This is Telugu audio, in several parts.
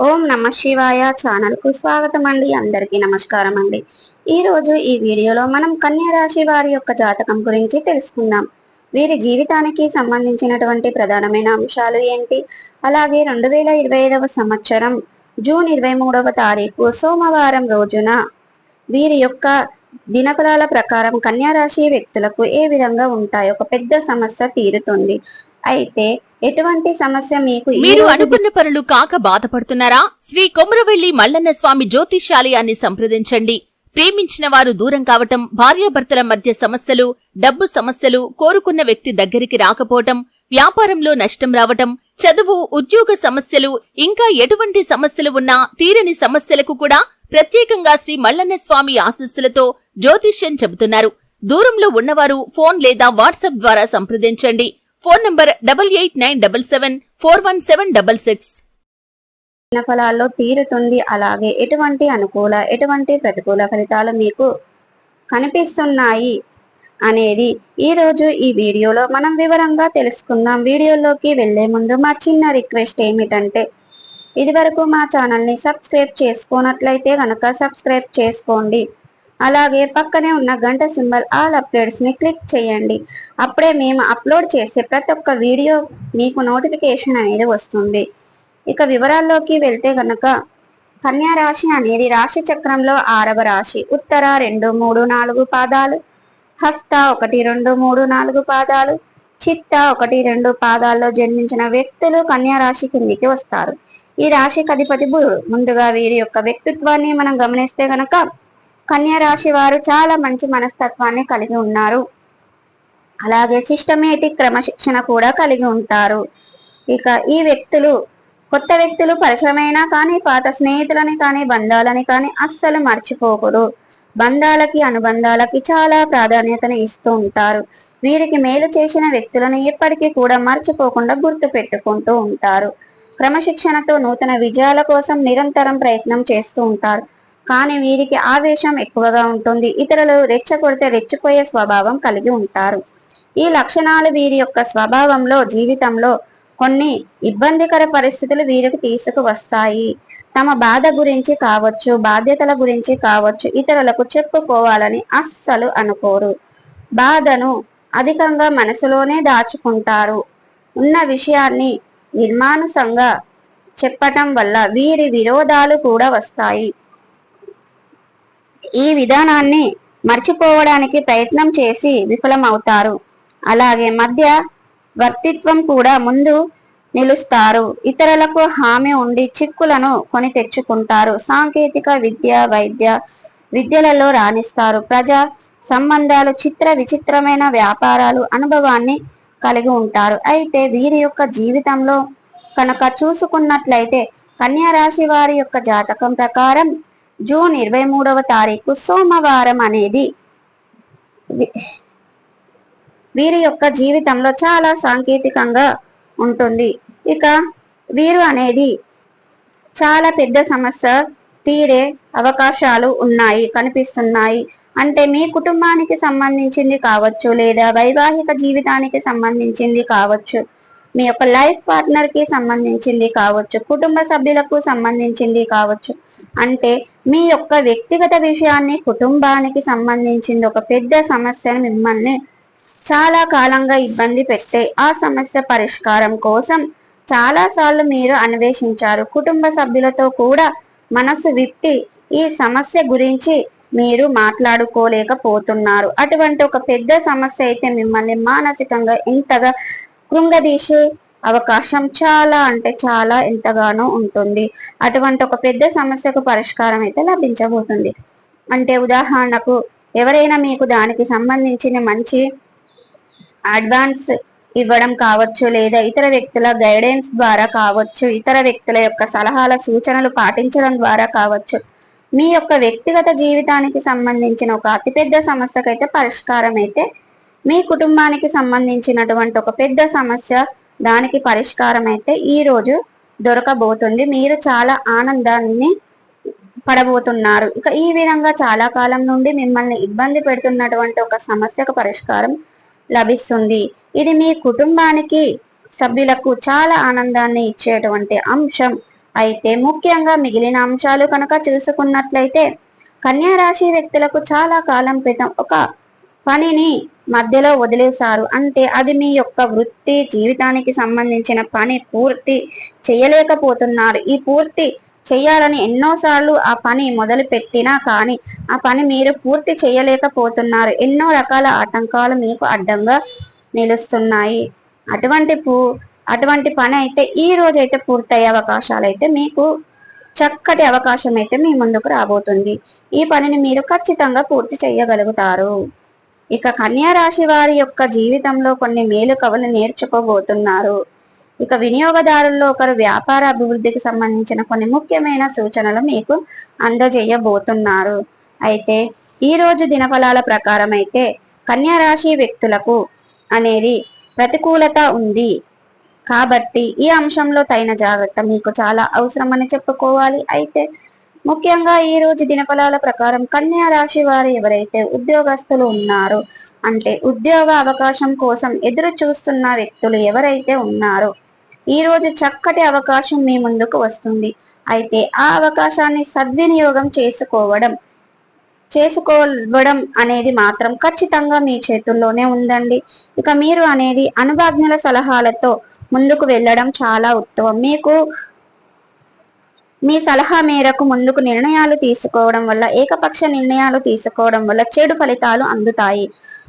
ఓం నమ శివాయ ఛానల్ కు స్వాగతం అండి. అందరికీ నమస్కారం అండి. ఈ రోజు ఈ వీడియోలో మనం కన్యా రాశి వారి యొక్క జాతకం గురించి తెలుసుకుందాం. వీరి జీవితానికి సంబంధించినటువంటి ప్రధానమైన అంశాలు ఏంటి, అలాగే 2025వ సంవత్సరం జూన్ 23వ తారీఖు సోమవారం రోజున వీరి యొక్క దినఫలాల ప్రకారం కన్యా రాశి వ్యక్తులకు ఏ విధంగా ఉంటాయో ఒక పెద్ద సమస్య తీరుతుంది. అయితే ఎటువంటి సమస్య మీరు అనుకున్న పనులు కాక బాధపడుతున్నారా? శ్రీ కొమురవెల్లి మల్లన్న స్వామి జ్యోతిష్యాలయాన్ని సంప్రదించండి. ప్రేమించిన వారు దూరం కావటం, భార్యాభర్తల మధ్య సమస్యలు, డబ్బు సమస్యలు, కోరుకున్న వ్యక్తి దగ్గరికి రాకపోవటం, వ్యాపారంలో నష్టం రావటం, చదువు, ఉద్యోగ సమస్యలు, ఇంకా ఎటువంటి సమస్యలు ఉన్నా తీరని సమస్యలకు కూడా ప్రత్యేకంగా శ్రీ మల్లన్న స్వామి ఆశీస్సులతో జ్యోతిష్యం చెబుతున్నారు. దూరంలో ఉన్నవారు ఫోన్ లేదా వాట్సాప్ ద్వారా సంప్రదించండి. Phone number 8897741766. ఫలాల్లో తీరుతుంది. అలాగే ఎటువంటి అనుకూల ఎటువంటి ప్రతికూల ఫలితాలు మీకు కనిపిస్తున్నాయి అనేది ఈ రోజు ఈ వీడియోలో మనం వివరంగా తెలుసుకుందాం. వీడియోలోకి వెళ్లే ముందు మా చిన్న రిక్వెస్ట్ ఏమిటంటే, ఇదివరకు మా ఛానల్ని సబ్స్క్రైబ్ చేసుకోనట్లయితే గనక సబ్స్క్రైబ్ చేసుకోండి. అలాగే పక్కనే ఉన్న గంట సింబల్ ఆల్ అప్డేట్స్ ని క్లిక్ చేయండి. అప్పుడే మేము అప్లోడ్ చేసే ప్రతి ఒక్క వీడియో మీకు నోటిఫికేషన్ అనేది వస్తుంది. ఇక వివరాల్లోకి వెళ్తే గనక కన్యా రాశి అనేది రాశి చక్రంలో 6వ రాశి. ఉత్తర 2, 3, 4 పాదాలు, హస్త 1, 2, 3, 4 పాదాలు, చిత్త 1, 2 పాదాల్లో జన్మించిన వ్యక్తులు కన్యా రాశి కిందికి వస్తారు. ఈ రాశికి అధిపతి బుధుడు. ముందుగా వీరి యొక్క వ్యక్తిత్వాన్ని మనం గమనిస్తే గనక కన్యా రాశి వారు చాలా మంచి మనస్తత్వాన్ని కలిగి ఉన్నారు. అలాగే సిస్టమేటిక్ క్రమశిక్షణ కూడా కలిగి ఉంటారు. ఇక ఈ వ్యక్తులు కొత్త వ్యక్తులు పరిచయమైనా కానీ పాత స్నేహితులని కానీ బంధాలని కానీ అస్సలు మర్చిపోకూడదు. బంధాలకి అనుబంధాలకి చాలా ప్రాధాన్యతను ఇస్తూ ఉంటారు. వీరికి మేలు చేసిన వ్యక్తులను ఎప్పటికీ కూడా మర్చిపోకుండా గుర్తు పెట్టుకుంటూ ఉంటారు. క్రమశిక్షణతో నూతన విజయాల కోసం నిరంతరం ప్రయత్నం చేస్తూ ఉంటారు. కానీ వీరికి ఆవేశం ఎక్కువగా ఉంటుంది. ఇతరులు రెచ్చగొడితే రెచ్చిపోయే స్వభావం కలిగి ఉంటారు. ఈ లక్షణాలు వీరి యొక్క స్వభావంలో జీవితంలో కొన్ని ఇబ్బందికర పరిస్థితులు వీరికి తీసుకువస్తాయి. తమ బాధ గురించి కావచ్చు, బాధ్యతల గురించి కావచ్చు, ఇతరులకు చెప్పుకోవాలని అస్సలు అనుకోరు. బాధను అధికంగా మనసులోనే దాచుకుంటారు. ఉన్న విషయాన్ని నిర్మానుసంగా చెప్పటం వల్ల వీరి విరోధాలు కూడా వస్తాయి. ఈ విధానాన్ని మర్చిపోవడానికి ప్రయత్నం చేసి విఫలమవుతారు. అలాగే మధ్య వర్తిత్వం కూడా ముందు నిలుస్తారు. ఇతరులకు హామీ ఉండి చిక్కులను కొని తెచ్చుకుంటారు. సాంకేతిక విద్య, వైద్య విద్యలలో రాణిస్తారు. ప్రజా సంబంధాలు, విచిత్రమైన వ్యాపారాలు అనుభవాన్ని కలిగి ఉంటారు. అయితే వీరి యొక్క జీవితంలో కనుక చూసుకున్నట్లయితే కన్యా రాశి వారి యొక్క జాతకం ప్రకారం జూన్ 23వ తారీఖు సోమవారం అనేది వీరి యొక్క జీవితంలో చాలా సాంకేతికంగా ఉంటుంది. ఇక వీరు అనేది చాలా పెద్ద సమస్య తీరే అవకాశాలు కనిపిస్తున్నాయి. అంటే మీ కుటుంబానికి సంబంధించింది కావచ్చు, లేదా వైవాహిక జీవితానికి సంబంధించింది కావచ్చు, మీ యొక్క లైఫ్ పార్ట్నర్ కి సంబంధించింది కావచ్చు, కుటుంబ సభ్యులకు సంబంధించింది కావచ్చు. అంటే మీ యొక్క వ్యక్తిగత విషయాన్ని, కుటుంబానికి సంబంధించింది ఒక పెద్ద సమస్యను మిమ్మల్ని చాలా కాలంగా ఇబ్బంది పెట్టే ఆ సమస్య పరిష్కారం కోసం చాలా సార్లు మీరు అన్వేషించారు. కుటుంబ సభ్యులతో కూడా మనసు విప్పి ఈ సమస్య గురించి మీరు మాట్లాడుకోలేకపోతున్నారు. అటువంటి ఒక పెద్ద సమస్య అయితే మిమ్మల్ని మానసికంగా ఎంతగా కృంగదీసే అవకాశం చాలా అంటే చాలా ఎంతగానో ఉంటుంది. అటువంటి ఒక పెద్ద సమస్యకు పరిష్కారం అయితే లభించబోతుంది. అంటే ఉదాహరణకు ఎవరైనా మీకు దానికి సంబంధించిన మంచి అడ్వాన్స్ ఇవ్వడం కావచ్చు, లేదా ఇతర వ్యక్తుల గైడెన్స్ ద్వారా కావచ్చు, ఇతర వ్యక్తుల యొక్క సలహాల సూచనలు పాటించడం ద్వారా కావచ్చు, మీ యొక్క వ్యక్తిగత జీవితానికి సంబంధించిన ఒక అతిపెద్ద సమస్యకైతే పరిష్కారం అయితే, మీ కుటుంబానికి సంబంధించినటువంటి ఒక పెద్ద సమస్య దానికి పరిష్కారం అయితే ఈ రోజు దొరకబోతుంది. మీరు చాలా ఆనందాన్ని పడబోతున్నారు. ఇక ఈ విధంగా చాలా కాలం నుండి మిమ్మల్ని ఇబ్బంది పెడుతున్నటువంటి ఒక సమస్యకు పరిష్కారం లభిస్తుంది. ఇది మీ కుటుంబానికి సభ్యులకు చాలా ఆనందాన్ని ఇచ్చేటువంటి అంశం అయితే ముఖ్యంగా మిగిలిన అంశాలు కనుక చూసుకున్నట్లయితే కన్యా రాశి వ్యక్తులకు చాలా కాలం క్రితం ఒక పనిని మధ్యలో వదిలేశారు. అంటే అది మీ యొక్క వృత్తి జీవితానికి సంబంధించిన పని పూర్తి చేయలేకపోతున్నారు. ఈ పూర్తి చేయాలని ఎన్నోసార్లు ఆ పని మొదలు పెట్టినా కానీ ఆ పని మీరు పూర్తి చేయలేకపోతున్నారు. ఎన్నో రకాల ఆటంకాలు మీకు అడ్డంగా నిలుస్తున్నాయి. అటువంటి పని అయితే ఈ రోజైతే పూర్తయ్యే అవకాశాలు అయితే మీకు చక్కటి అవకాశం అయితే మీ ముందుకు రాబోతుంది. ఈ పనిని మీరు ఖచ్చితంగా పూర్తి చేయగలుగుతారు. ఇక కన్యా రాశి వారి యొక్క జీవితంలో కొన్ని మేలుకవలు నేర్చుకోబోతున్నారు. ఇక వినియోగదారుల్లో ఒకరు వ్యాపార అభివృద్ధికి సంబంధించిన కొన్ని ముఖ్యమైన సూచనలు మీకు అందజేయబోతున్నారు. అయితే ఈ రోజు దినఫలాల ప్రకారం అయితే కన్యా రాశి వ్యక్తులకు అనేది ప్రతికూలత ఉంది కాబట్టి ఈ అంశంలో తగిన జాగ్రత్త మీకు చాలా అవసరమని చెప్పుకోవాలి. అయితే ముఖ్యంగా ఈ రోజు దినఫలాల ప్రకారం కన్యా రాశి వారు ఎవరైతే ఉద్యోగస్తులు ఉన్నారో అంటే ఉద్యోగ అవకాశం కోసం ఎదురు చూస్తున్న వ్యక్తులు ఎవరైతే ఉన్నారో ఈ రోజు చక్కటి అవకాశం మీ ముందుకు వస్తుంది. అయితే ఆ అవకాశాన్ని సద్వినియోగం చేసుకోవడం అనేది మాత్రం ఖచ్చితంగా మీ చేతుల్లోనే ఉందండి. ఇక మీరు అనేది అనుభవజ్ఞుల సలహాలతో ముందుకు వెళ్ళడం చాలా ఉత్తమం. మీ సలహా మేరకు ముందుకు నిర్ణయాలు తీసుకోవడం వల్ల ఏకపక్ష నిర్ణయాలు తీసుకోవడం వల్ల చెడు ఫలితాలు అందుతాయి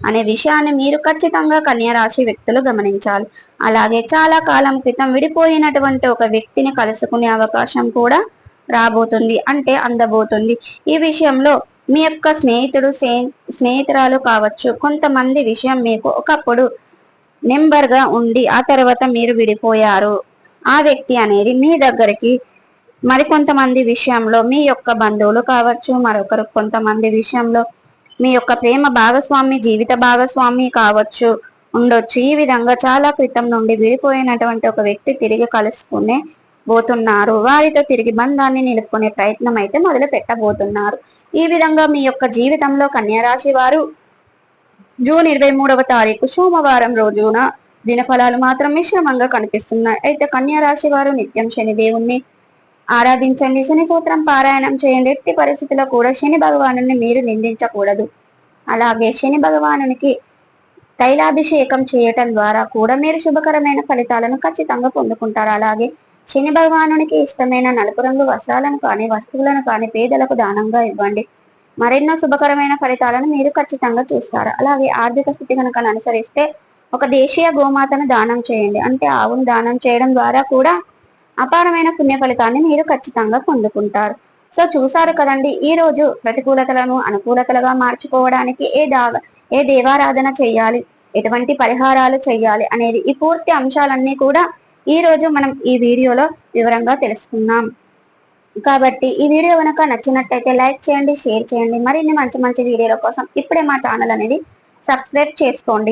అనే విషయాన్ని మీరు ఖచ్చితంగా కన్యా రాశి వ్యక్తులు గమనించాలి. అలాగే చాలా కాలం క్రితం విడిపోయినటువంటి ఒక వ్యక్తిని కలుసుకునే అవకాశం కూడా రాబోతుంది, అంటే అందబోతుంది. ఈ విషయంలో మీ యొక్క స్నేహితురాలు కావచ్చు, కొంతమంది విషయం మీకు ఒకప్పుడు నెంబర్ గా ఉండి ఆ తర్వాత మీరు విడిపోయారు. ఆ వ్యక్తి అనేది మీ దగ్గరికి మరికొంతమంది విషయంలో మీ యొక్క బంధువులు కావచ్చు, మరొకరు కొంతమంది విషయంలో మీ యొక్క ప్రేమ భాగస్వామి జీవిత భాగస్వామి కావచ్చు ఉండొచ్చు. ఈ విధంగా చాలా క్రితం నుండి విడిపోయినటువంటి ఒక వ్యక్తి తిరిగి కలుసుకునే పోతున్నారు. వారితో తిరిగి బంధాన్ని నిలుపుకునే ప్రయత్నం అయితే మొదలు పెట్టబోతున్నారు. ఈ విధంగా మీ యొక్క జీవితంలో కన్యా రాశి వారు జూన్ 23వ తారీఖు సోమవారం రోజున దినఫలాలు మాత్రం మిశ్రమంగా కనిపిస్తున్నాయి. అయితే కన్యా రాశి వారు నిత్యం శని దేవుణ్ణి ఆరాధించండి, శని సూత్రం పారాయణం చేయండి. ఎట్టి పరిస్థితుల్లో కూడా శని భగవాను మీరు నిందించకూడదు. అలాగే శని భగవానునికి తైలాభిషేకం చేయటం ద్వారా కూడా మీరు శుభకరమైన ఫలితాలను ఖచ్చితంగా పొందుకుంటారు. అలాగే శని భగవానునికి ఇష్టమైన నలుపు రంగు వస్త్రాలను కానీ వస్తువులను కానీ పేదలకు దానంగా ఇవ్వండి. మరెన్నో శుభకరమైన ఫలితాలను మీరు ఖచ్చితంగా చూస్తారు. అలాగే ఆర్థిక స్థితి కనుక అనుసరిస్తే ఒక దేశీయ గోమాతను దానం చేయండి, అంటే ఆవును దానం చేయడం ద్వారా కూడా అపారమైన పుణ్య ఫలితాన్ని మీరు ఖచ్చితంగా పొందుకుంటారు. సో చూసారు కదండి, ఈ రోజు ప్రతికూలతలను అనుకూలతలుగా మార్చుకోవడానికి ఏ దేవారాధన చేయాలి, ఎటువంటి పరిహారాలు చేయాలి అనేది ఈ పూర్తి అంశాలన్నీ కూడా ఈ రోజు మనం ఈ వీడియోలో వివరంగా తెలుసుకున్నాం. కాబట్టి ఈ వీడియో కనుక నచ్చినట్టయితే లైక్ చేయండి, షేర్ చేయండి. మరిన్ని మంచి మంచి వీడియోల కోసం ఇప్పుడే మా ఛానల్ అనేది సబ్స్క్రైబ్ చేసుకోండి.